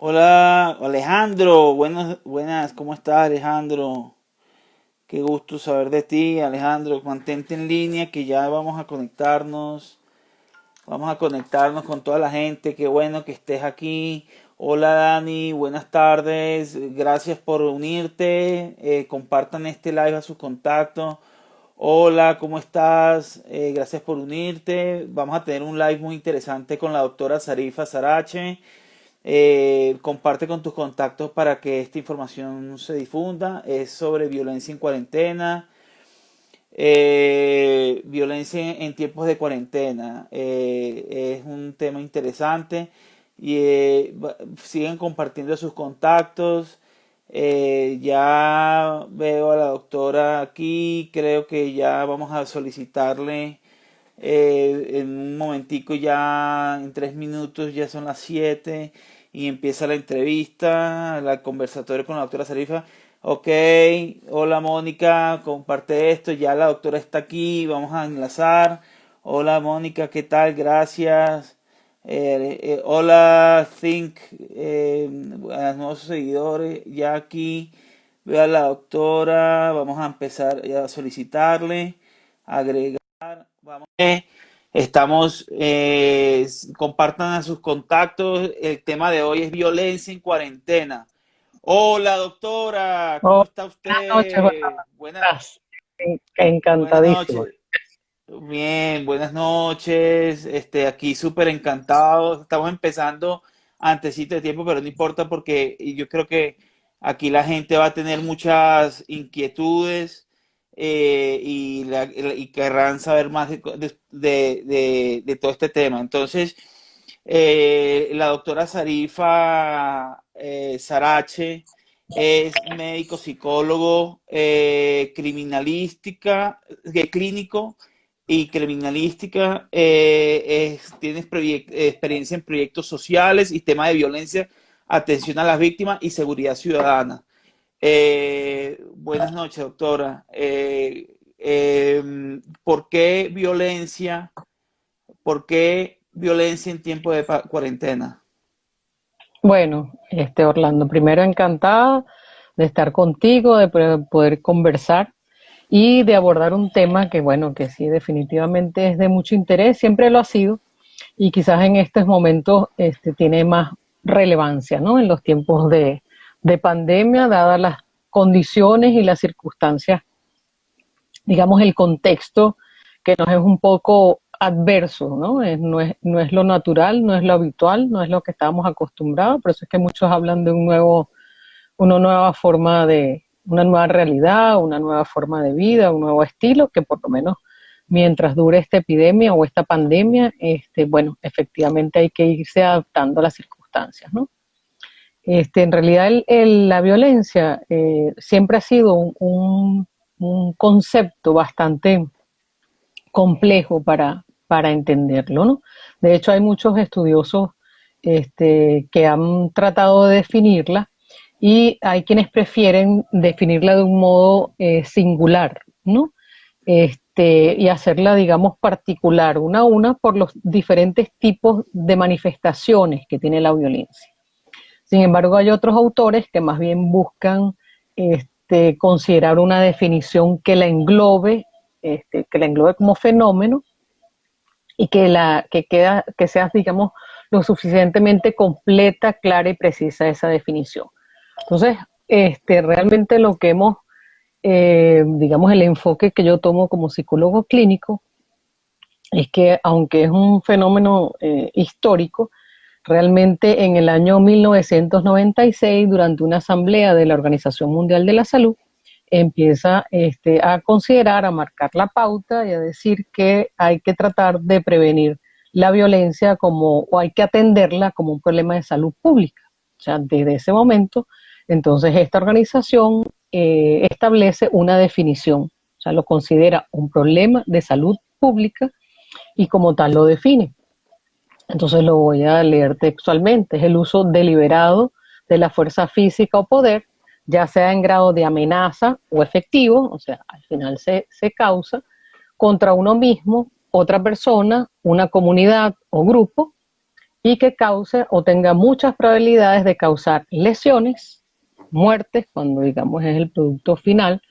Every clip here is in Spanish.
Hola Alejandro, buenas, ¿cómo estás Alejandro? Qué gusto saber de ti, Alejandro. Mantente en línea que ya vamos a conectarnos con toda la gente. Qué bueno que estés aquí. Hola Dani, buenas tardes. Gracias por unirte. Compartan este live a sus contactos. Hola, ¿cómo estás? Gracias por unirte. Vamos a tener un live muy interesante con la doctora Sarifa Sarache. Comparte con tus contactos para que esta información se difunda. Es sobre violencia en cuarentena, violencia en tiempos de cuarentena. Es un tema interesante y siguen compartiendo sus contactos. Ya veo a la doctora aquí, creo que ya vamos a solicitarle en un momentico, ya en 3 minutos, ya son las 7 y empieza la entrevista, la conversatoria con la doctora Sarifa. Ok, hola Mónica, comparte esto, ya la doctora está aquí, vamos a enlazar. Hola Mónica, ¿qué tal? Gracias. Hola Think, a los nuevos seguidores, ya aquí veo a la doctora, vamos a empezar a solicitarle, agregar. Vamos. Estamos, compartan a sus contactos. El tema de hoy es violencia en cuarentena. Hola, doctora, ¿cómo Oh, está buenas noches, Juan. usted? Estás Buenas encantadísimo. noches. Bien, buenas noches. Aquí súper encantado. Estamos empezando antesito de tiempo, pero no importa porque yo creo que aquí la gente va a tener muchas inquietudes y querrán saber más de todo este tema. Entonces, la doctora Sarifa Sarache es médico psicólogo clínico y criminalística, tienes experiencia en proyectos sociales y temas de violencia, atención a las víctimas y seguridad ciudadana. Buenas noches, doctora. ¿Por qué violencia? ¿Por qué violencia en tiempo de cuarentena? Bueno, Orlando, primero encantada de estar contigo, de poder conversar y de abordar un tema que, bueno, que sí definitivamente es de mucho interés, siempre lo ha sido y quizás en estos momentos tiene más relevancia, ¿no? En los tiempos de pandemia, dadas las condiciones y las circunstancias, digamos, el contexto que nos es un poco adverso, ¿no? No es lo natural, no es lo habitual, no es lo que estábamos acostumbrados, por eso es que muchos hablan de una nueva forma una nueva realidad, una nueva forma de vida, un nuevo estilo, que por lo menos mientras dure esta epidemia o esta pandemia, bueno, efectivamente hay que irse adaptando a las circunstancias, ¿no? En realidad la violencia siempre ha sido un concepto bastante complejo para entenderlo, ¿no? De hecho, hay muchos estudiosos que han tratado de definirla y hay quienes prefieren definirla de un modo singular, ¿no? Y hacerla, digamos, particular, una a una, por los diferentes tipos de manifestaciones que tiene la violencia. Sin embargo, hay otros autores que más bien buscan considerar una definición que la englobe como fenómeno y que sea, digamos, lo suficientemente completa, clara y precisa esa definición. Entonces, realmente lo que digamos, el enfoque que yo tomo como psicólogo clínico es que, aunque es un fenómeno histórico, realmente en el año 1996, durante una asamblea de la Organización Mundial de la Salud, empieza a considerar, a marcar la pauta y a decir que hay que tratar de prevenir la violencia o hay que atenderla como un problema de salud pública. O sea, desde ese momento, entonces esta organización establece una definición, o sea, lo considera un problema de salud pública y como tal lo define. Entonces lo voy a leer textualmente. Es el uso deliberado de la fuerza física o poder, ya sea en grado de amenaza o efectivo, o sea, al final se causa, contra uno mismo, otra persona, una comunidad o grupo, y que cause o tenga muchas probabilidades de causar lesiones, muertes, cuando digamos es el producto final,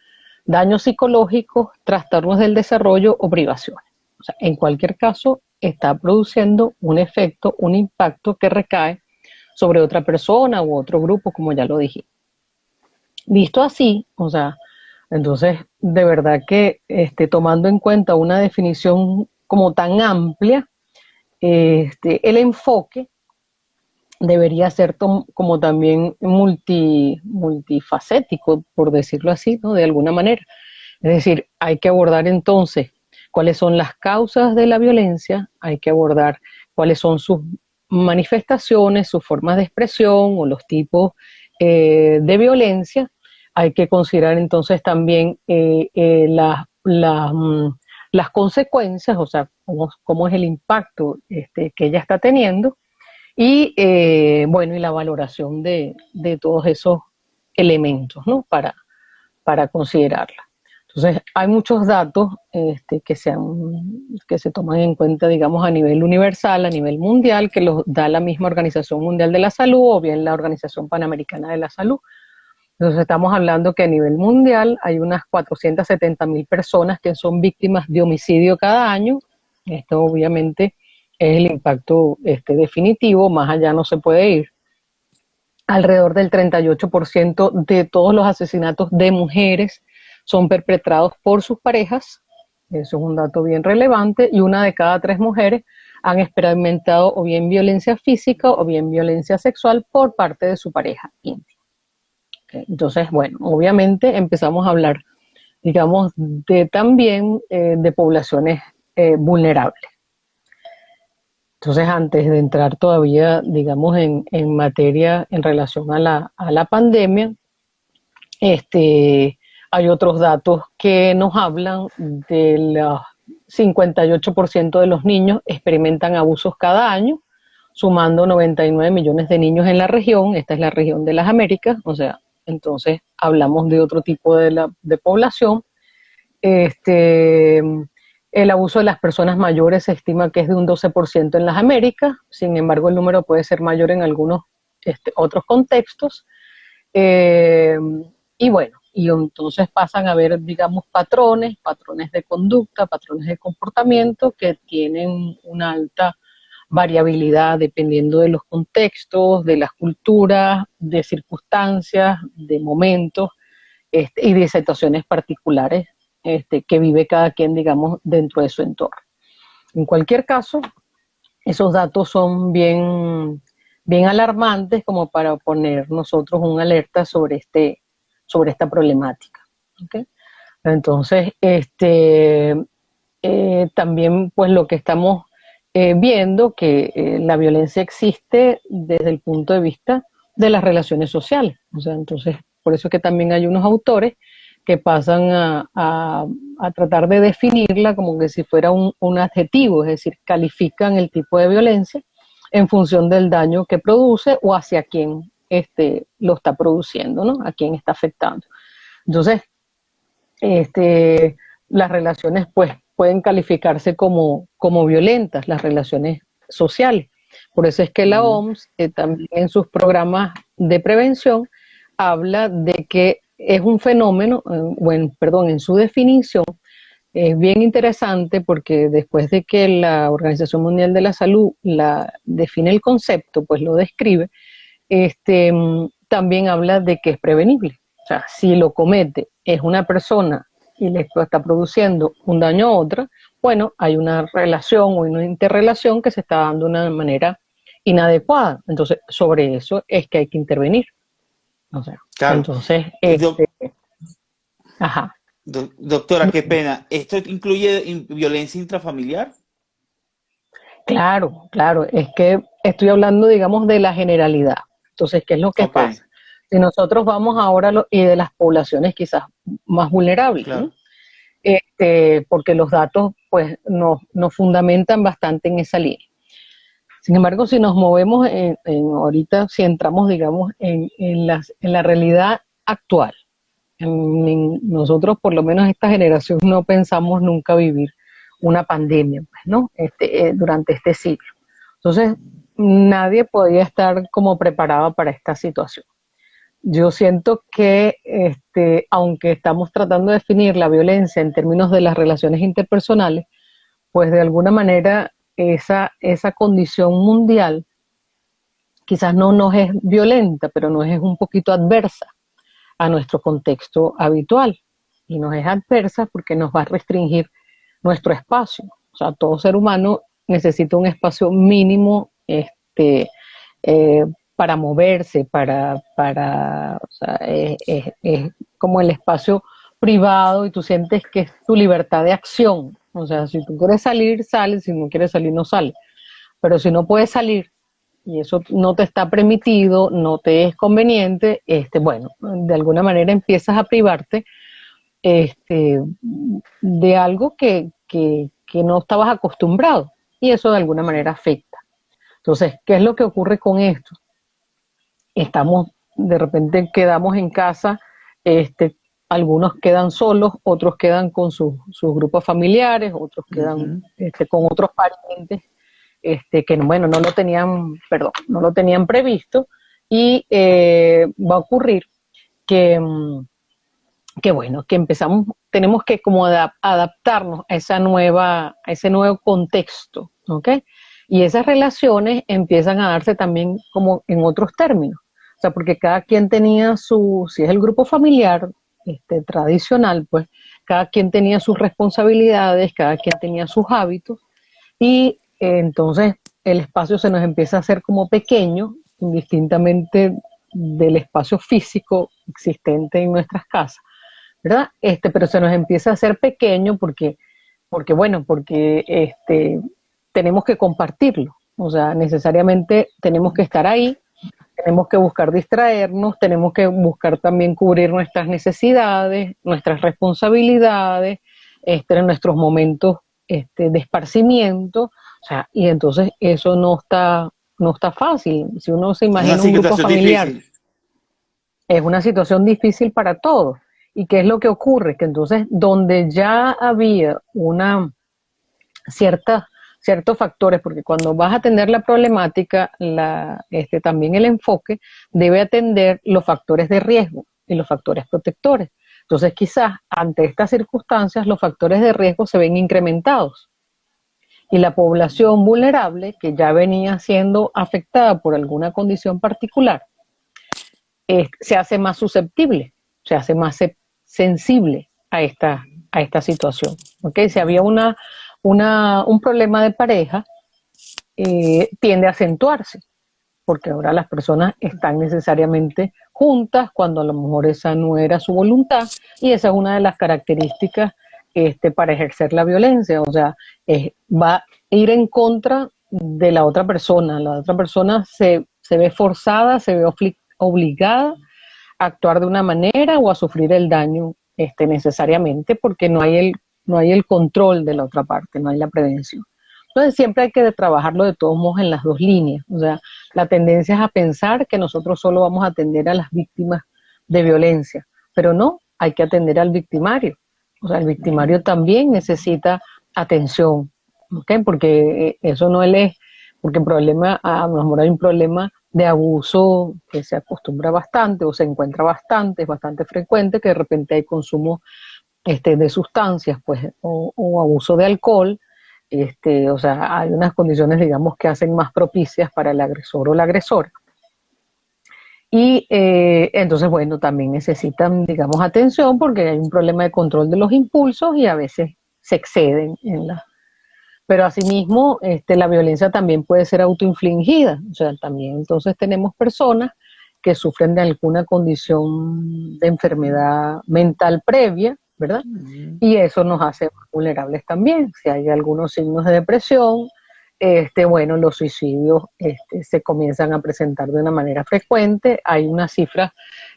daños psicológicos, trastornos del desarrollo o privaciones. O sea, en cualquier caso, está produciendo un efecto, un impacto que recae sobre otra persona u otro grupo, como ya lo dije. Visto así, o sea, entonces, de verdad que tomando en cuenta una definición como tan amplia, el enfoque debería ser como también multifacético, por decirlo así, ¿no? De alguna manera. Es decir, hay que abordar entonces cuáles son las causas de la violencia, hay que abordar cuáles son sus manifestaciones, sus formas de expresión o los tipos de violencia. Hay que considerar entonces también las consecuencias, o sea, cómo es el impacto que ella está teniendo y, bueno, y la valoración de todos esos elementos, ¿no? Para considerarla. Entonces, hay muchos datos que se toman en cuenta, digamos, a nivel universal, a nivel mundial, que los da la misma Organización Mundial de la Salud o bien la Organización Panamericana de la Salud. Entonces, estamos hablando que a nivel mundial hay unas 470.000 personas que son víctimas de homicidio cada año. Esto obviamente es el impacto definitivo, más allá no se puede ir. Alrededor del 38% de todos los asesinatos de mujeres son perpetrados por sus parejas, eso es un dato bien relevante, y una de cada 3 mujeres han experimentado o bien violencia física o bien violencia sexual por parte de su pareja íntima. Entonces, bueno, obviamente empezamos a hablar, digamos, también de poblaciones vulnerables. Entonces, antes de entrar todavía, digamos, en materia en relación a la pandemia, hay otros datos que nos hablan del 58% de los niños experimentan abusos cada año, sumando 99 millones de niños en la región. Esta es la región de las Américas, o sea, entonces hablamos de otro tipo de población. El abuso de las personas mayores se estima que es de un 12% en las Américas, sin embargo el número puede ser mayor en algunos otros contextos. Y bueno, y entonces pasan a ver, digamos, patrones de conducta, patrones de comportamiento que tienen una alta variabilidad dependiendo de los contextos, de las culturas, de circunstancias, de momentos y de situaciones particulares que vive cada quien, digamos, dentro de su entorno. En cualquier caso, esos datos son bien alarmantes como para poner nosotros una alerta sobre esta problemática. ¿Okay? Entonces, también pues lo que estamos viendo que la violencia existe desde el punto de vista de las relaciones sociales. O sea, entonces, por eso es que también hay unos autores que pasan a tratar de definirla como que si fuera un adjetivo, es decir, califican el tipo de violencia en función del daño que produce o hacia quién lo está produciendo, ¿no? A quién está afectando. Entonces, las relaciones pues pueden calificarse como violentas, las relaciones sociales. Por eso es que la OMS también en sus programas de prevención habla de que es un fenómeno, en su definición, es bien interesante porque después de que la Organización Mundial de la Salud define el concepto, pues lo describe, también habla de que es prevenible. O sea, si lo comete es una persona y le está produciendo un daño a otra, bueno, hay una relación o una interrelación que se está dando de una manera inadecuada. Entonces, sobre eso es que hay que intervenir. O sea, claro. entonces, ajá. Doctora, qué pena. ¿Esto incluye violencia intrafamiliar? Claro, claro. Es que estoy hablando, digamos, de la generalidad. Entonces, ¿qué es lo que pasa? Si nosotros vamos ahora y de las poblaciones quizás más vulnerables, claro. ¿no? Porque los datos pues nos fundamentan bastante en esa línea. Sin embargo, si nos movemos ahorita, si entramos, digamos, en la realidad actual, nosotros, por lo menos esta generación, no pensamos nunca vivir una pandemia, pues, ¿no? Durante este siglo. Entonces, nadie podía estar como preparado para esta situación. Yo siento que, aunque estamos tratando de definir la violencia en términos de las relaciones interpersonales, pues de alguna manera esa condición mundial quizás no nos es violenta, pero nos es un poquito adversa a nuestro contexto habitual. Y nos es adversa porque nos va a restringir nuestro espacio. O sea, todo ser humano necesita un espacio mínimo eh, para moverse, o sea, es como el espacio privado y tú sientes que es tu libertad de acción. O sea, si tú quieres salir, sales, si no quieres salir, no sales. Pero si no puedes salir y eso no te está permitido, no te es conveniente, bueno, de alguna manera empiezas a privarte de algo que no estabas acostumbrado y eso de alguna manera afecta. Entonces, ¿qué es lo que ocurre con esto? De repente quedamos en casa, algunos quedan solos, otros quedan con sus grupos familiares, otros quedan con otros parientes que bueno, no lo tenían previsto y va a ocurrir que, bueno, que tenemos que como adaptarnos a a ese nuevo contexto, ¿ok? Y esas relaciones empiezan a darse también como en otros términos. O sea, porque cada quien tenía si es el grupo familiar tradicional, pues cada quien tenía sus responsabilidades, cada quien tenía sus hábitos y entonces el espacio se nos empieza a hacer como pequeño, indistintamente del espacio físico existente en nuestras casas, ¿verdad? Pero se nos empieza a hacer pequeño porque tenemos que compartirlo. O sea, necesariamente tenemos que estar ahí, tenemos que buscar distraernos, tenemos que buscar también cubrir nuestras necesidades, nuestras responsabilidades, nuestros momentos de esparcimiento. O sea, y entonces eso no está fácil. Si uno se Es una imagina un grupo situación familiar, difícil. es una situación difícil para todos. ¿Y qué es lo que ocurre? Que entonces donde ya había cierta, ciertos factores, porque cuando vas a atender la problemática, también el enfoque debe atender los factores de riesgo y los factores protectores. Entonces quizás ante estas circunstancias los factores de riesgo se ven incrementados y la población vulnerable que ya venía siendo afectada por alguna condición particular se hace más susceptible, se hace más sensible a esta situación. ¿Okay? Si había un problema de pareja, tiende a acentuarse, porque ahora las personas están necesariamente juntas cuando a lo mejor esa no era su voluntad, y esa es una de las características para ejercer la violencia, o sea, va a ir en contra de la otra persona se ve forzada, se ve obligada a actuar de una manera o a sufrir el daño necesariamente porque no hay el control de la otra parte, no hay la prevención. Entonces siempre hay que trabajarlo de todos modos en las dos líneas. O sea, la tendencia es a pensar que nosotros solo vamos a atender a las víctimas de violencia, pero no, hay que atender al victimario. O sea, el victimario también necesita atención, ¿okay? Porque eso no es, porque el problema, a lo mejor hay un problema de abuso que se acostumbra bastante o se encuentra bastante, es bastante frecuente, que de repente hay consumo de sustancias, pues, o abuso de alcohol, o sea, hay unas condiciones, digamos, que hacen más propicias para el agresor o la agresora. Y entonces, bueno, también necesitan, digamos, atención porque hay un problema de control de los impulsos y a veces se exceden Pero asimismo, la violencia también puede ser autoinfligida. O sea, también entonces tenemos personas que sufren de alguna condición de enfermedad mental previa, ¿verdad? Y eso nos hace vulnerables también. Si hay algunos signos de depresión, bueno, los suicidios se comienzan a presentar de una manera frecuente. Hay unas cifras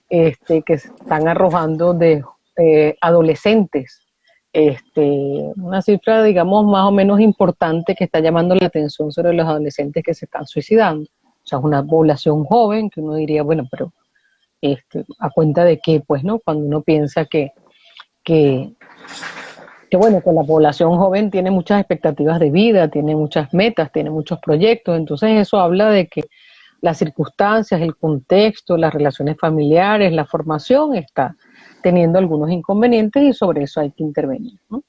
que están arrojando de adolescentes, una cifra, digamos, más o menos importante que está llamando la atención sobre los adolescentes que se están suicidando. O sea, es una población joven que uno diría, bueno, pero a cuenta de qué, pues, ¿no? Cuando uno piensa que que bueno, que la población joven tiene muchas expectativas de vida, tiene muchas metas, tiene muchos proyectos, entonces eso habla de que las circunstancias, el contexto, las relaciones familiares, la formación está teniendo algunos inconvenientes y sobre eso hay que intervenir, ¿no?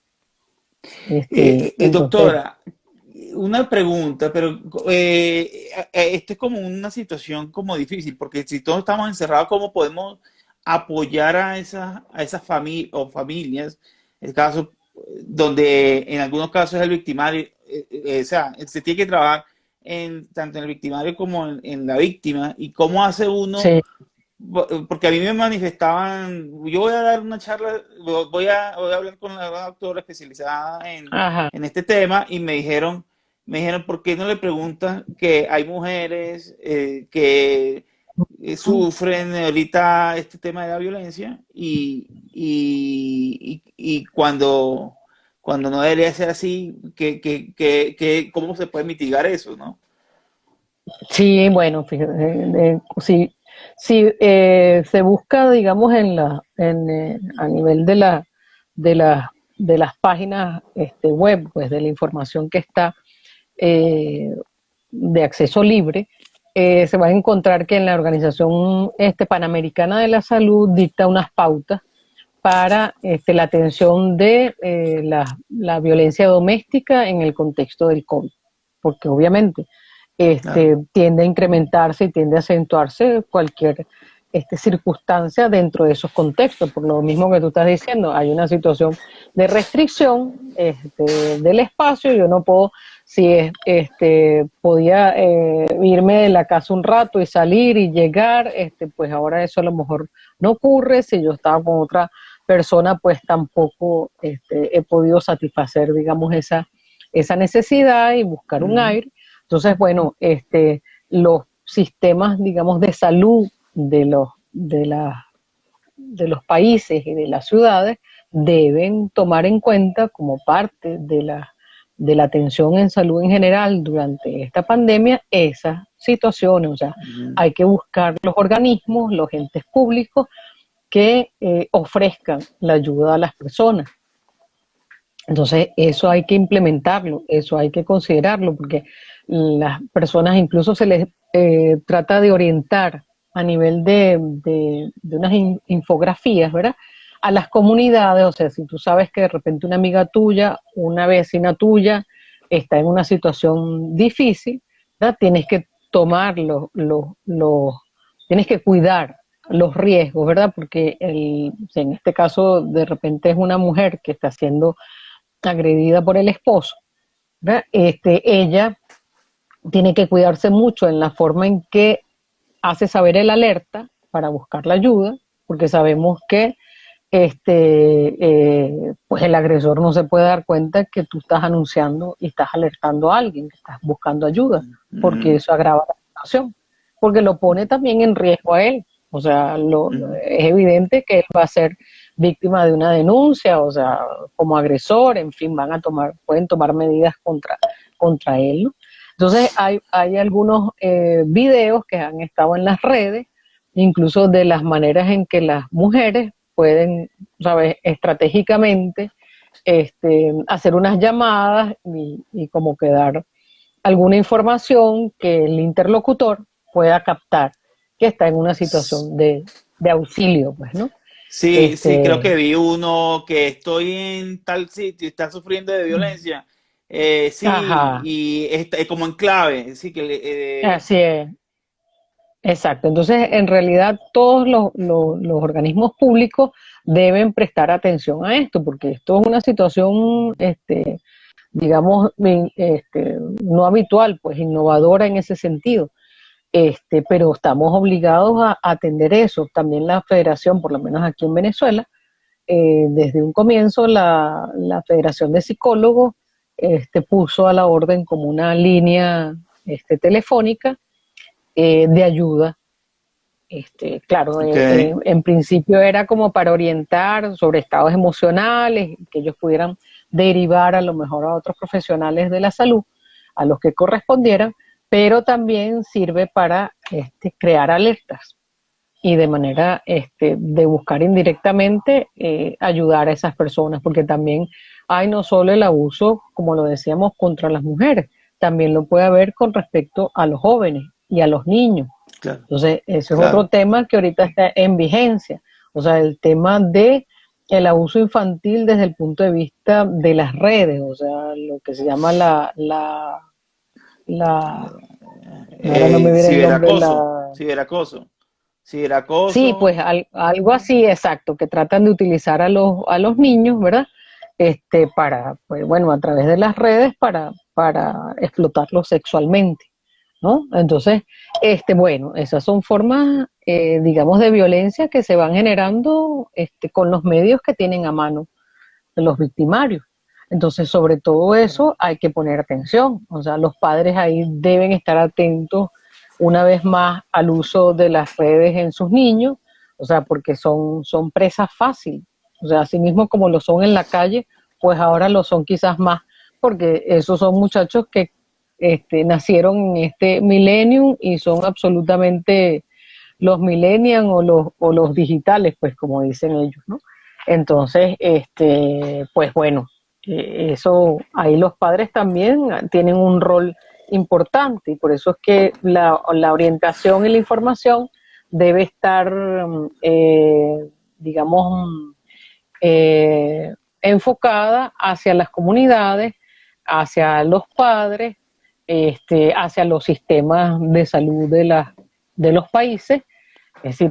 Entonces, Doctora, una pregunta, pero esto es como una situación como difícil, porque si todos estamos encerrados, ¿cómo podemos apoyar a esas familias? El caso donde en algunos casos es el victimario, o sea, se tiene que trabajar tanto en el victimario como en la víctima, y cómo hace uno, sí, porque a mí me manifestaban, yo voy a dar una charla, voy a hablar con la doctora especializada ajá, en este tema y me dijeron, ¿por qué no le preguntan que hay mujeres que sufren ahorita este tema de la violencia y cuando no debería ser así, ¿cómo se puede mitigar eso, no? sí, bueno, fíjate, sí, sí, se busca, digamos, a nivel de la, de las páginas web, pues de la información que está eh, de acceso libre, se va a encontrar que en la Organización Panamericana de la Salud dicta unas pautas para la atención de la violencia doméstica en el contexto del COVID, porque obviamente Claro. tiende a incrementarse y tiende a acentuarse cualquier circunstancia dentro de esos contextos, por lo mismo que tú estás diciendo, hay una situación de restricción del espacio, yo no puedo, si podía irme de la casa un rato y salir y llegar, pues ahora eso a lo mejor no ocurre, si yo estaba con otra persona, pues tampoco he podido satisfacer, digamos, esa necesidad y buscar un Ujú. aire. Entonces, bueno, los sistemas, digamos, de salud de los países y de las ciudades deben tomar en cuenta como parte de la atención en salud en general durante esta pandemia esas situaciones. O sea, Ujú. hay que buscar los organismos, los entes públicos que ofrezcan la ayuda a las personas. Entonces, eso hay que implementarlo, eso hay que considerarlo, porque las personas incluso se les trata de orientar a nivel de unas infografías, ¿verdad? A las comunidades, o sea, si tú sabes que de repente una amiga tuya, una vecina tuya está en una situación difícil, ¿verdad? Tienes que tomar tienes que cuidar los riesgos, ¿verdad? Porque si en este caso de repente es una mujer que está siendo agredida por el esposo, ¿verdad? Ella tiene que cuidarse mucho en la forma en que hace saber el alerta para buscar la ayuda, porque sabemos que pues el agresor no se puede dar cuenta que tú estás anunciando y estás alertando a alguien, que estás buscando ayuda, porque Ujú. eso agrava la situación, porque lo pone también en riesgo a él. O sea, Ujú. es evidente que él va a ser víctima de una denuncia, o sea, como agresor, en fin, pueden tomar medidas contra él, ¿no? Entonces hay algunos videos que han estado en las redes, incluso de las maneras en que las mujeres pueden, ¿sabes?, estratégicamente hacer unas llamadas y como que dar alguna información que el interlocutor pueda captar que está en una situación de auxilio, pues, ¿no? Sí, sí, creo Este, que vi uno que estoy en tal sitio y está sufriendo de violencia. Sí, ajá, y es como en clave, sí, así es. Exacto. Entonces, en realidad, todos los organismos públicos deben prestar atención a esto, porque esto es una situación, digamos, no habitual, pues innovadora en ese sentido. Pero estamos obligados a atender eso. También la federación, por lo menos aquí en Venezuela, desde un comienzo la Federación de Psicólogos puso a la orden como una línea telefónica de ayuda. Claro, ok. en principio era como para orientar sobre estados emocionales, que ellos pudieran derivar a lo mejor a otros profesionales de la salud, a los que correspondieran, pero también sirve para crear alertas y de manera de buscar indirectamente ayudar a esas personas, porque también hay no solo el abuso, como lo decíamos, contra las mujeres, también lo puede haber con respecto a los jóvenes y a los niños. Claro, Entonces, ese es otro claro. tema que ahorita está en vigencia. O sea, el tema de el abuso infantil desde el punto de vista de las redes, o sea, lo que se llama la ahora no me viene el nombre, Ciberacoso, la... ciberacoso, Sí, ciberacoso. pues algo así, exacto, que tratan de utilizar a los niños, ¿verdad? Para, pues bueno, a través de las redes para explotarlos sexualmente, ¿no? Entonces, bueno, esas son formas, digamos, de violencia que se van generando, con los medios que tienen a mano los victimarios. Entonces, sobre todo eso hay que poner atención. O sea, los padres ahí deben estar atentos una vez más al uso de las redes en sus niños, o sea, porque son presas fáciles. O sea, así mismo como lo son en la calle, pues ahora lo son quizás más, porque esos son muchachos que nacieron en este millennium y son absolutamente los millennials o los digitales, pues como dicen ellos, ¿no? Entonces, pues bueno, eso ahí los padres también tienen un rol importante y por eso es que la orientación y la información debe estar, digamos, enfocada hacia las comunidades, hacia los padres, hacia los sistemas de salud de los países. Es decir,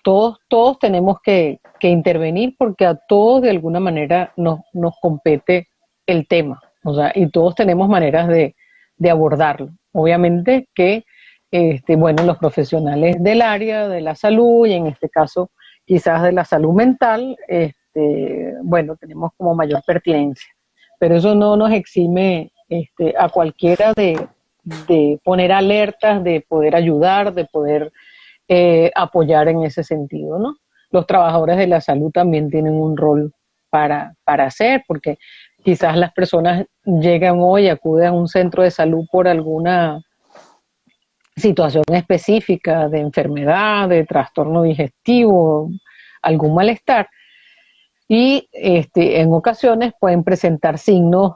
todos tenemos que intervenir porque a todos de alguna manera nos compete el tema, o sea, y todos tenemos maneras de abordarlo. Obviamente que, bueno, los profesionales del área de la salud y en este caso quizás de la salud mental, bueno, tenemos como mayor pertinencia, pero eso no nos exime a cualquiera de poner alertas, de poder ayudar, de poder apoyar en ese sentido, ¿no? Los trabajadores de la salud también tienen un rol para hacer, porque quizás las personas llegan hoy, acuden a un centro de salud por alguna situación específica de enfermedad, de trastorno digestivo, algún malestar, y en ocasiones pueden presentar signos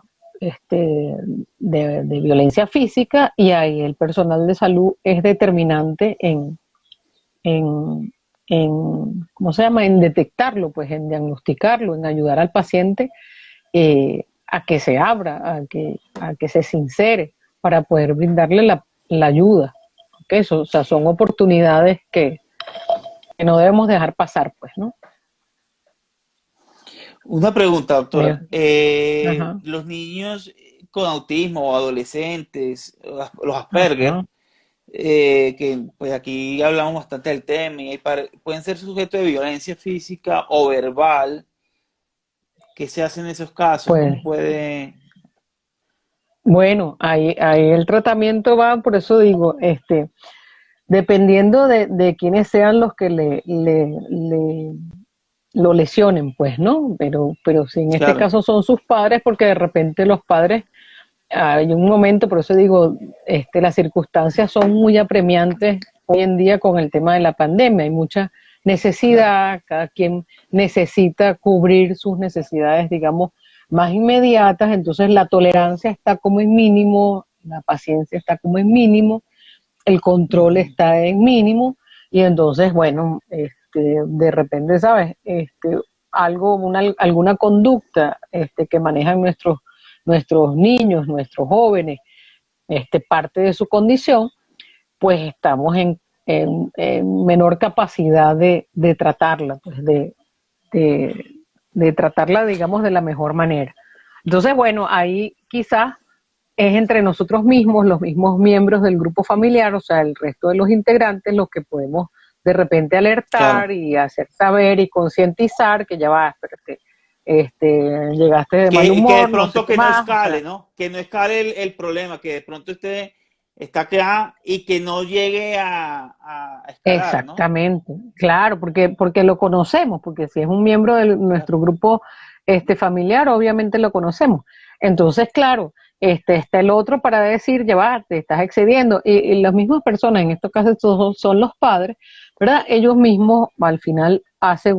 de violencia física y ahí el personal de salud es determinante en, ¿cómo se llama? En detectarlo, pues en diagnosticarlo, en ayudar al paciente a que se abra, a que se sincere para poder brindarle la ayuda. ¿Okay? Eso, o sea, son oportunidades que no debemos dejar pasar, pues, ¿no? Una pregunta, Eh, doctora. ajá, Los niños con autismo o adolescentes, los ajá. Asperger, que pues aquí hablamos bastante del tema, y pueden ser sujetos de violencia física o verbal. ¿Qué se hace en esos casos? Pues, ¿Cómo puede...? bueno, ahí el tratamiento va, por eso digo, dependiendo de quiénes sean los que le lo lesionen, pues, ¿no? Pero si en este Claro, caso son sus padres, porque de repente los padres, hay un momento, por eso digo, las circunstancias son muy apremiantes hoy en día con el tema de la pandemia, hay mucha claro. necesidad, cada quien necesita cubrir sus necesidades, digamos, más inmediatas, entonces la tolerancia está como en mínimo, la paciencia está como en mínimo, el control Ujú. está en mínimo y entonces, bueno, de repente, ¿sabes? Alguna conducta que manejan nuestros niños, nuestros jóvenes, parte de su condición, pues estamos en menor capacidad de tratarla, pues de, de tratarla, digamos, de la mejor manera. Entonces, bueno, ahí quizás es entre nosotros mismos, los mismos miembros del grupo familiar, o sea, el resto de los integrantes, los que podemos de repente Claro. alertar y hacer saber y concientizar que ya va, espérate, llegaste de mal Que de humor, no sé pronto qué que no más, o escale, sea, ¿no? Que no escale el problema, que de pronto usted está acá y que no llegue a escalar, ¿no? exactamente, claro, porque lo conocemos, porque si es un miembro de Claro, nuestro grupo familiar, obviamente lo conocemos. Entonces, claro, está el otro para decir, ya va, te estás excediendo. Y las mismas personas, en estos casos son los padres, ¿verdad? Ellos mismos al final hacen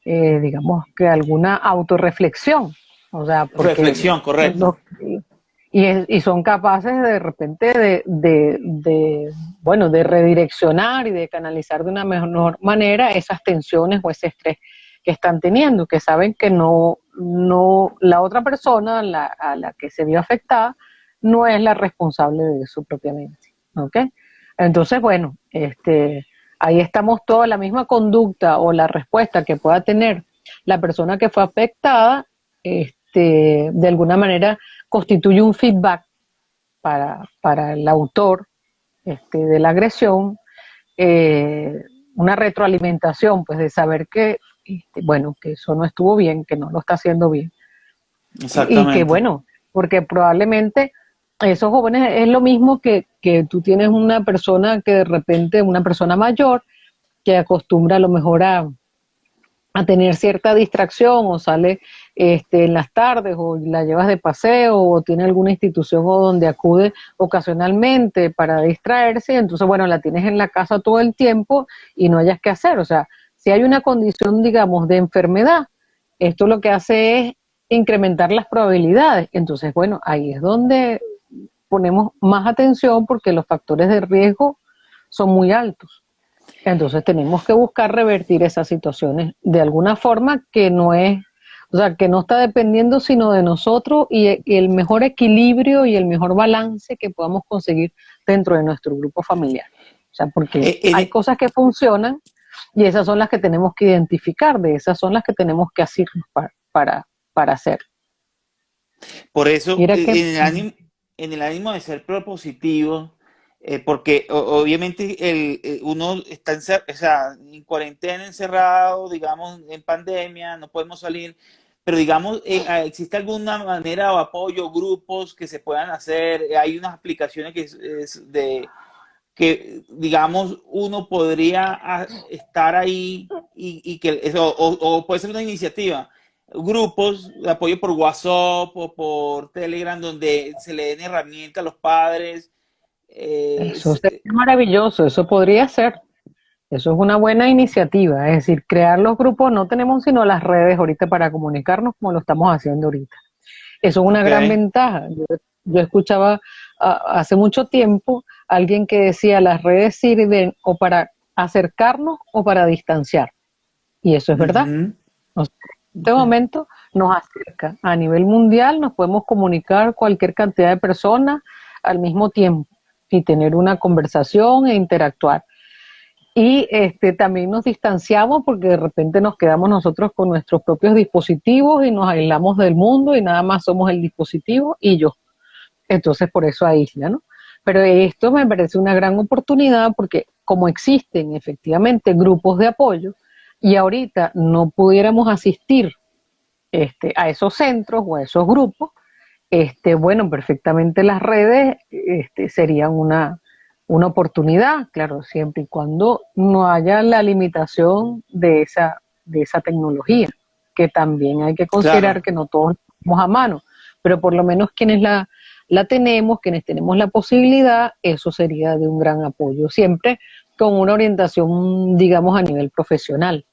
digamos que alguna autorreflexión. O sea, porque Reflexión, correcto. no- y son capaces de repente bueno, de redireccionar y de canalizar de una mejor manera esas tensiones o ese estrés que están teniendo, que saben que la otra persona a la que se vio afectada no es la responsable de eso propiamente, ¿ok? Entonces, bueno, ahí estamos toda la misma conducta o la respuesta que pueda tener la persona que fue afectada, de alguna manera constituye un feedback para el autor de la agresión, una retroalimentación, pues de saber que, bueno, que eso no estuvo bien, que no lo está haciendo bien. Y que, Exactamente. bueno, porque probablemente esos jóvenes es lo mismo que tú tienes una persona que de repente, una persona mayor, que acostumbra a lo mejor a tener cierta distracción o sale en las tardes o la llevas de paseo o tiene alguna institución o donde acude ocasionalmente para distraerse, entonces bueno, la tienes en la casa todo el tiempo y no hayas que hacer. O sea, si hay una condición, digamos, de enfermedad, esto lo que hace es incrementar las probabilidades. Entonces, bueno, ahí es donde ponemos más atención porque los factores de riesgo son muy altos. Entonces tenemos que buscar revertir esas situaciones de alguna forma que no es, o sea, que no está dependiendo sino de nosotros y el mejor equilibrio y el mejor balance que podamos conseguir dentro de nuestro grupo familiar. O sea, porque Eh, en hay e- cosas que funcionan y esas son las que tenemos que identificar, de esas son las que tenemos que hacernos para hacer. por eso, Mira que, en el ánimo de ser propositivo, porque obviamente uno está o sea, en cuarentena, encerrado, digamos, en pandemia, no podemos salir, pero digamos, ¿existe alguna manera o apoyo, grupos que se puedan hacer? Hay unas aplicaciones que digamos, uno podría estar ahí y que eso, o puede ser una iniciativa, grupos de apoyo por WhatsApp o por Telegram donde se le den herramientas a los padres. eso sería maravilloso, eso podría ser. Eso es una buena iniciativa, es decir, crear los grupos, no tenemos sino las redes ahorita para comunicarnos como lo estamos haciendo ahorita. Eso es una Ok, gran ventaja. Yo escuchaba hace mucho tiempo a alguien que decía las redes sirven o para acercarnos o para distanciar. Y eso es verdad. ujú, O sea, en este ok, momento nos acerca. A nivel mundial nos podemos comunicar cualquier cantidad de personas al mismo tiempo y tener una conversación e interactuar. Y también nos distanciamos porque de repente nos quedamos nosotros con nuestros propios dispositivos y nos aislamos del mundo y nada más somos el dispositivo y yo. Entonces por eso aísla, ¿no? Pero esto me parece una gran oportunidad porque como existen efectivamente grupos de apoyo y ahorita no pudiéramos asistir a esos centros o a esos grupos, bueno, perfectamente las redes serían una oportunidad, claro, siempre y cuando no haya la limitación de esa tecnología, que también hay que considerar claro. que no todos estamos a mano, pero por lo menos quienes la tenemos, quienes tenemos la posibilidad, eso sería de un gran apoyo, siempre con una orientación, digamos, a nivel profesional.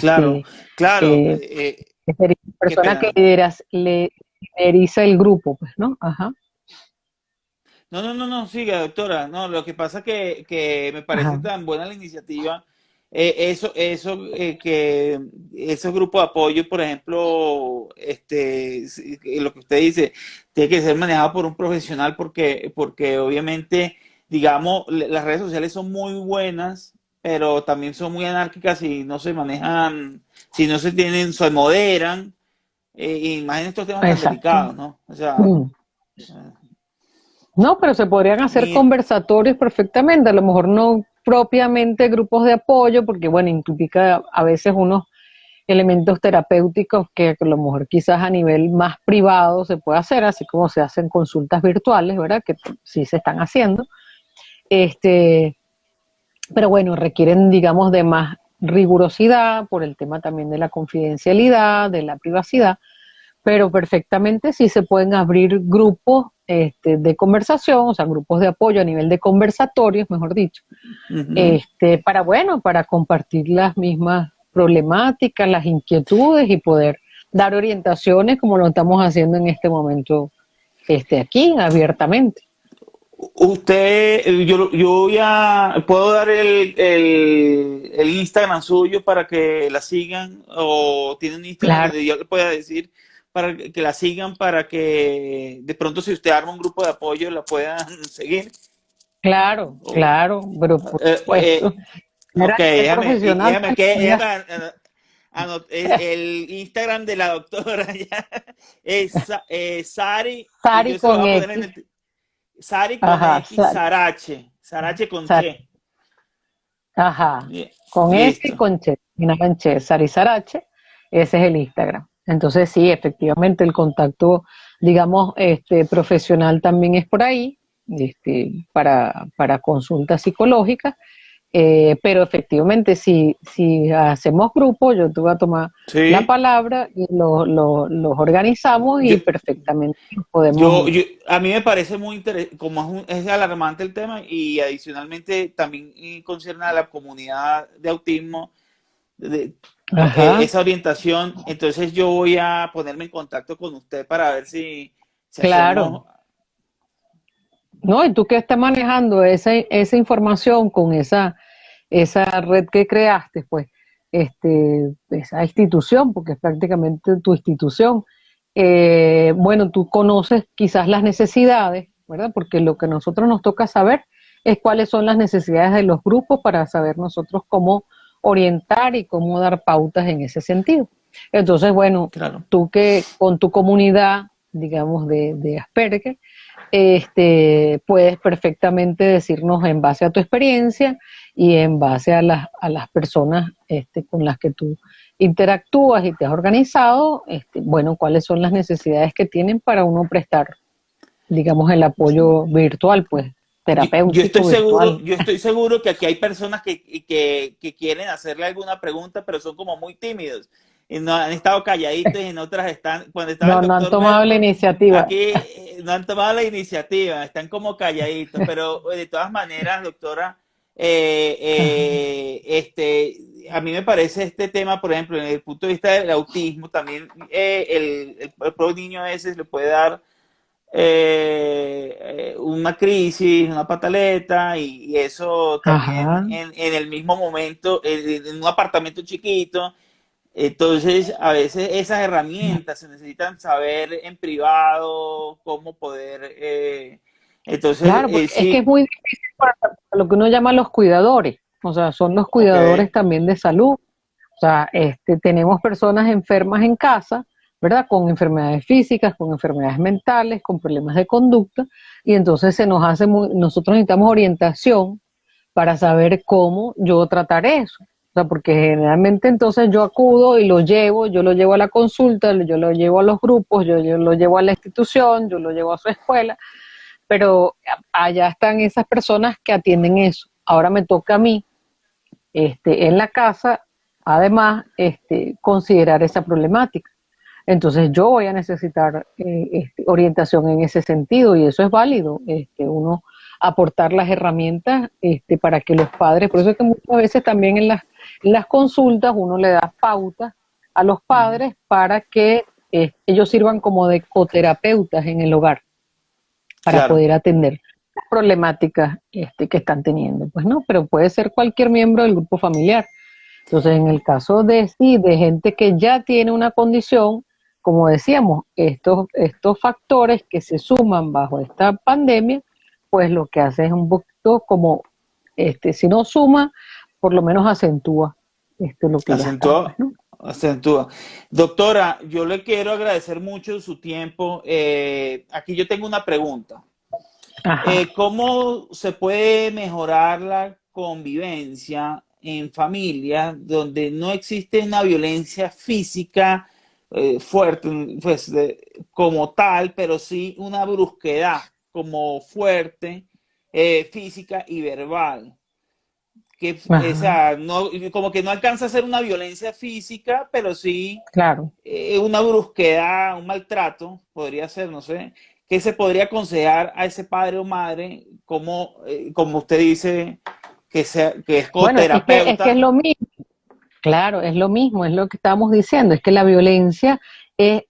Claro, Este, claro, eh, Sería una qué persona que pena. lideriza el grupo, pues, ¿no? Ajá, No, siga, doctora. No, lo que pasa que me parece ajá. tan buena la iniciativa. Que esos grupos de apoyo, por ejemplo, lo que usted dice, tiene que ser manejado por un profesional porque obviamente, digamos, las redes sociales son muy buenas, pero también son muy anárquicas si no se manejan, si no se tienen, se moderan. Y más en estos temas tan Exacto. delicados, ¿no? O sea, Mm. No, pero se podrían hacer mi, conversatorios perfectamente, a lo mejor no propiamente grupos de apoyo, porque bueno, implica a veces unos elementos terapéuticos que a lo mejor quizás a nivel más privado se puede hacer, así como se hacen consultas virtuales, ¿verdad? Que sí se están haciendo. Este, pero bueno, requieren, digamos, de más rigurosidad por el tema también de la confidencialidad, de la privacidad, pero perfectamente sí se pueden abrir grupos de conversación, o sea, grupos de apoyo a nivel de conversatorios, mejor dicho, ujú. para, bueno, para compartir las mismas problemáticas, las inquietudes y poder dar orientaciones como lo estamos haciendo en este momento, aquí, abiertamente. Usted, yo ya puedo dar el Instagram suyo para que la sigan, o tiene un Instagram Claro, donde yo le pueda decir para que la sigan, para que de pronto si usted arma un grupo de apoyo la puedan seguir. claro, O, claro, pero por eh, supuesto, eh, era ok, a nivel profesional también. el Instagram de la doctora ya es Sari, y Sari yo se lo con voy a poner en X, el Sari con ajá, X, Sarache con Sari, Che. ajá, con S y Listo. con Che, terminaba Che, Sari Sarache, ese es el Instagram. Entonces sí, efectivamente el contacto, digamos, profesional también es por ahí, para consultas psicológicas. Pero efectivamente, si hacemos grupo, yo te voy a tomar la Sí. palabra y los organizamos Yo, y perfectamente podemos. a mí me parece muy interesante, como es alarmante el tema, y adicionalmente también concierne a la comunidad de autismo, de, Ajá, esa orientación. Entonces yo voy a ponerme en contacto con usted para ver si claro. hacemos. ¿No? Y tú que estás manejando esa información con esa red que creaste, pues, esa institución, porque es prácticamente tu institución, bueno, tú conoces quizás las necesidades, ¿verdad? Porque lo que a nosotros nos toca saber es cuáles son las necesidades de los grupos para saber nosotros cómo orientar y cómo dar pautas en ese sentido. Entonces, bueno, Claro. tú que con tu comunidad, digamos, de Asperger, puedes perfectamente decirnos en base a tu experiencia y en base a las personas con las que tú interactúas y te has organizado, bueno, cuáles son las necesidades que tienen para uno prestar, digamos, el apoyo virtual, pues, terapéutico virtual. Yo estoy seguro que aquí hay personas que quieren hacerle alguna pregunta, pero son como muy tímidos. Y no, han estado calladitos, y en otras están, cuando estaba el No, no han doctor tomado la Melford, iniciativa. aquí no han tomado la iniciativa, están como calladitos, pero de todas maneras, doctora, Ajá, a mí me parece este tema, por ejemplo, en el punto de vista del autismo, también el pro niño ese le puede dar una crisis, una pataleta, y eso también ajá. en el mismo momento, en un apartamento chiquito. Entonces, a veces esas herramientas se necesitan saber en privado cómo poder. Entonces, Claro, porque es que es sí, muy difícil para lo que uno llama los cuidadores, o sea, son los ok, cuidadores también de salud. O sea, tenemos personas enfermas en casa, ¿verdad? Con enfermedades físicas, con enfermedades mentales, con problemas de conducta, y entonces nosotros necesitamos orientación para saber cómo yo tratar eso. O sea, porque generalmente entonces yo acudo y yo lo llevo a la consulta, yo lo llevo a los grupos, yo lo llevo a la institución, yo lo llevo a su escuela, pero allá están esas personas que atienden eso. Ahora me toca a mí, en la casa, además, considerar esa problemática. Entonces yo voy a necesitar orientación en ese sentido y eso es válido, uno aportar las herramientas para que los padres, por eso es que muchas veces también en las consultas uno le da pautas a los padres para que ellos sirvan como de coterapeutas en el hogar para claro. poder atender las problemáticas que están teniendo. Pues no, pero puede ser cualquier miembro del grupo familiar. Entonces, en el caso de sí, de gente que ya tiene una condición, como decíamos, estos factores que se suman bajo esta pandemia, pues lo que hace es un poquito como, si no suma, por lo menos acentúa lo que ya está, pues, Acentúa, ¿no? acentúa. Doctora, yo le quiero agradecer mucho su tiempo. Aquí yo tengo una pregunta. Ajá, ¿Cómo se puede mejorar la convivencia en familias donde no existe una violencia física fuerte, pues, como tal, pero sí una brusquedad como fuerte, física y verbal? Que, o ajá, sea, no, como que no alcanza a ser una violencia física, pero sí claro. una brusquedad, un maltrato, podría ser, no sé, ¿qué se podría aconsejar a ese padre o madre, como, como usted dice, que es Bueno, es que es coterapeuta? lo mismo. Claro, es lo mismo, es lo que estábamos diciendo, es que la violencia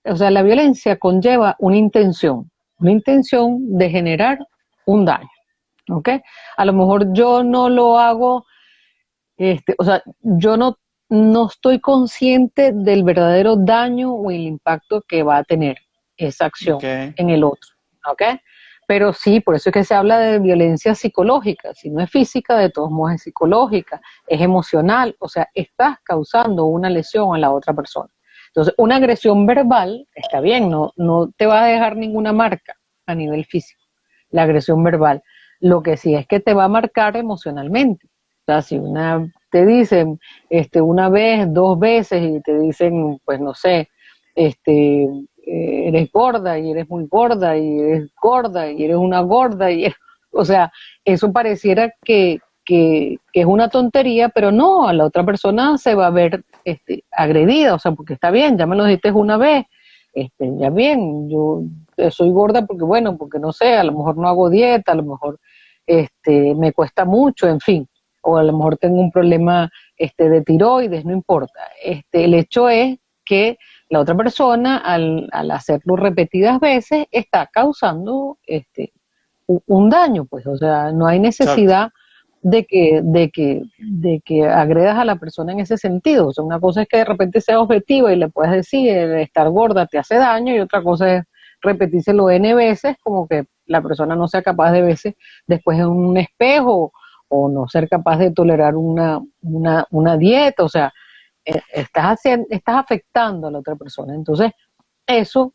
o sea, la violencia conlleva una intención de generar un daño, ¿ok? A lo mejor yo no lo hago, o sea, yo no estoy consciente del verdadero daño o el impacto que va a tener esa acción Okay. en el otro, ¿ok? Pero sí, por eso es que se habla de violencia psicológica. Si no es física, de todos modos es psicológica, es emocional, o sea, estás causando una lesión a la otra persona. Entonces, una agresión verbal está bien, no te va a dejar ninguna marca a nivel físico, la agresión verbal. Lo que sí es que te va a marcar emocionalmente. O sea, si te dicen una vez, dos veces y te dicen, pues no sé, eres gorda y eres muy gorda y eres gorda y eres una gorda o sea, eso pareciera que es una tontería, pero no, a la otra persona se va a ver agredida, o sea, porque está bien, ya me lo dijiste una vez, ya bien, yo soy gorda porque bueno, porque no sé, a lo mejor no hago dieta, a lo mejor me cuesta mucho, en fin, o a lo mejor tengo un problema de tiroides, no importa. El hecho es que la otra persona, al hacerlo repetidas veces, está causando un daño, pues, o sea, no hay Exacto. necesidad de que agredas a la persona en ese sentido. O sea, una cosa es que de repente sea objetiva y le puedes decir, estar gorda te hace daño, y otra cosa es repetírselo N veces, como que la persona no sea capaz de veces después en un espejo, o no ser capaz de tolerar una dieta, o sea, estás afectando a la otra persona. Entonces, eso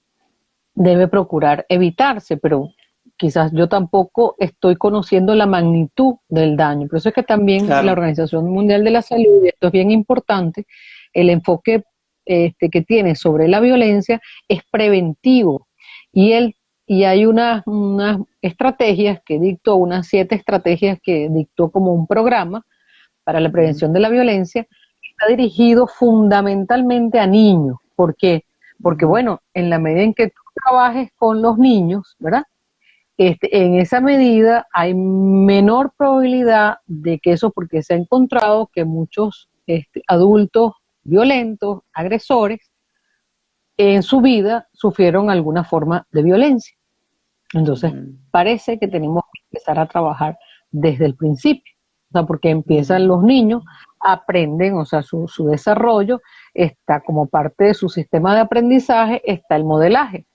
debe procurar evitarse, pero quizás yo tampoco estoy conociendo la magnitud del daño. Por eso es que también la Claro. Organización Mundial de la Salud, y esto es bien importante, el enfoque que tiene sobre la violencia es preventivo. Y, y hay unas estrategias que dictó, unas 7 estrategias que dictó como un programa para la Ujú. prevención de la violencia, que está dirigido fundamentalmente a niños. ¿Por qué? Porque Ujú. bueno, en la medida en que tú trabajes con los niños, ¿verdad? En esa medida hay menor probabilidad de que eso, porque se ha encontrado que muchos adultos violentos, agresores, en su vida sufrieron alguna forma de violencia. Entonces, Ujú. parece que tenemos que empezar a trabajar desde el principio, o sea, porque empiezan Ujú. los niños, aprenden, o sea, su desarrollo está como parte de su sistema de aprendizaje, está el modelaje,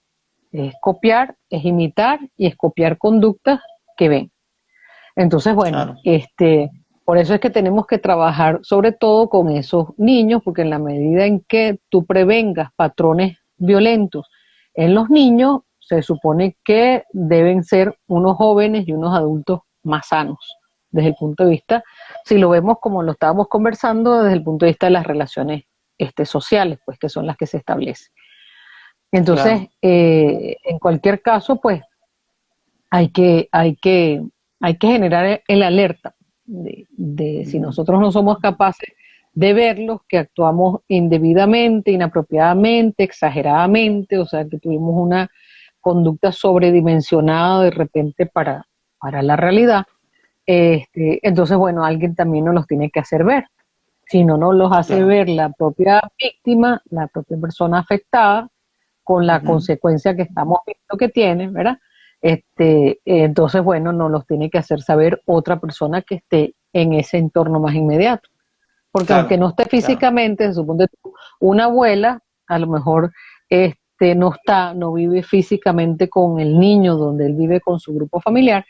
es copiar, es imitar y es copiar conductas que ven. Entonces, bueno, Claro. por eso es que tenemos que trabajar sobre todo con esos niños, porque en la medida en que tú prevengas patrones violentos en los niños, se supone que deben ser unos jóvenes y unos adultos más sanos, desde el punto de vista, si lo vemos como lo estábamos conversando, desde el punto de vista de las relaciones sociales, pues que son las que se establecen. Entonces, Claro. en cualquier caso, pues hay que, hay que, hay que generar el alerta de si Ujú. nosotros no somos capaces de verlos, que actuamos indebidamente, inapropiadamente, exageradamente, o sea, que tuvimos una conducta sobredimensionada de repente para la realidad. Entonces, bueno, alguien también nos los tiene que hacer ver. Si no nos los hace Claro. ver la propia víctima, la propia persona afectada, con la Ujú. consecuencia que estamos viendo que tiene, ¿verdad? Entonces, bueno, nos los tiene que hacer saber otra persona que esté en ese entorno más inmediato. Porque aunque Claro. no esté Claro. físicamente, suponte tú, una abuela a lo mejor no vive físicamente con el niño donde él vive con su grupo familiar,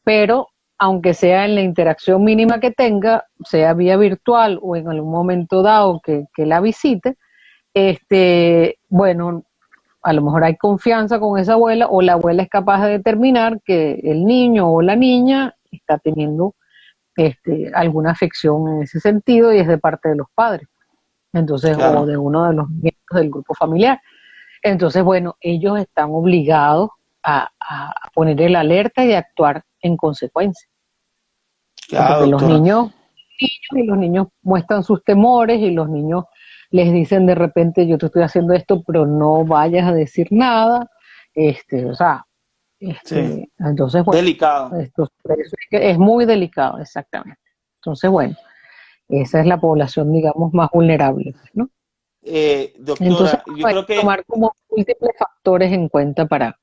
pero aunque sea en la interacción mínima que tenga, sea vía virtual o en algún momento dado que la visite, bueno, a lo mejor hay confianza con esa abuela, o la abuela es capaz de determinar que el niño o la niña está teniendo alguna afección en ese sentido y es de parte de los padres, entonces, o Claro. de uno de los miembros del grupo familiar. Entonces, bueno, ellos están obligados a poner el alerta y a actuar en consecuencia. O sea, Claro, porque doctora. los niños muestran sus temores, y los niños les dicen de repente, yo te estoy haciendo esto, pero no vayas a decir nada. O sea, Sí. entonces, bueno, Delicado. por eso es que es muy delicado, exactamente. Entonces, bueno, esa es la población, digamos, más vulnerable, pues, ¿no? Entonces, doctora, yo hay creo que que tomar como múltiples factores en cuenta para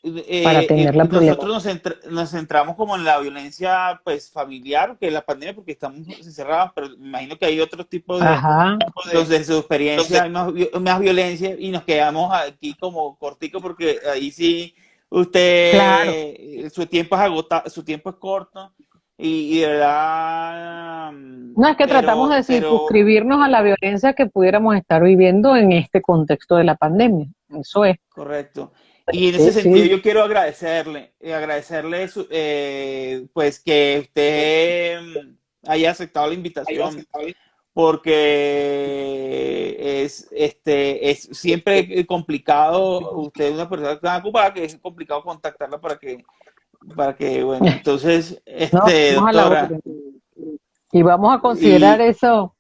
atender la nosotros problemática. nos centramos como en la violencia pues familiar, que es la pandemia, porque estamos encerrados, pero me imagino que hay otros tipos de, Ajá. entonces de su experiencia hay más violencia y nos quedamos aquí como cortico porque ahí sí usted, Claro. su tiempo es agotado, su tiempo es corto y de verdad, No es que tratamos de pero circunscribirnos a la violencia que pudiéramos estar viviendo en este contexto de la pandemia. Eso es. correcto. Y en ese Sí, sentido sí. yo quiero agradecerle pues que usted haya aceptado la invitación, porque es siempre complicado, usted es una persona tan ocupada que es complicado contactarla para que bueno, entonces, No, vamos a la doctora, orden. Y vamos a considerar y eso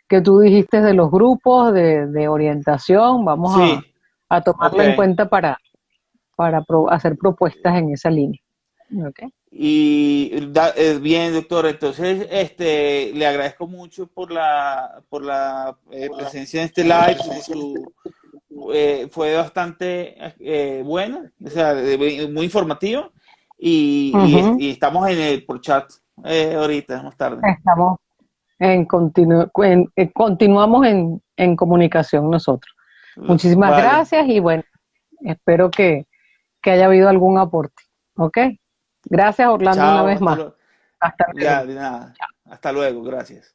que tú dijiste de los grupos de orientación. Vamos sí, a ok. tomarlo en cuenta para hacer propuestas en esa línea. ¿Ok? Bien, doctor, entonces le agradezco mucho por la presencia en este live, fue bastante bueno, o sea, muy informativo Ujú. y estamos por chat ahorita, más tarde. Estamos continuamos en comunicación nosotros. Muchísimas Vale, gracias y bueno, espero que haya habido algún aporte. ¿Ok? Gracias, Orlando, una chao, vez hasta más. luego. Hasta luego. Ya, de nada, hasta luego, gracias.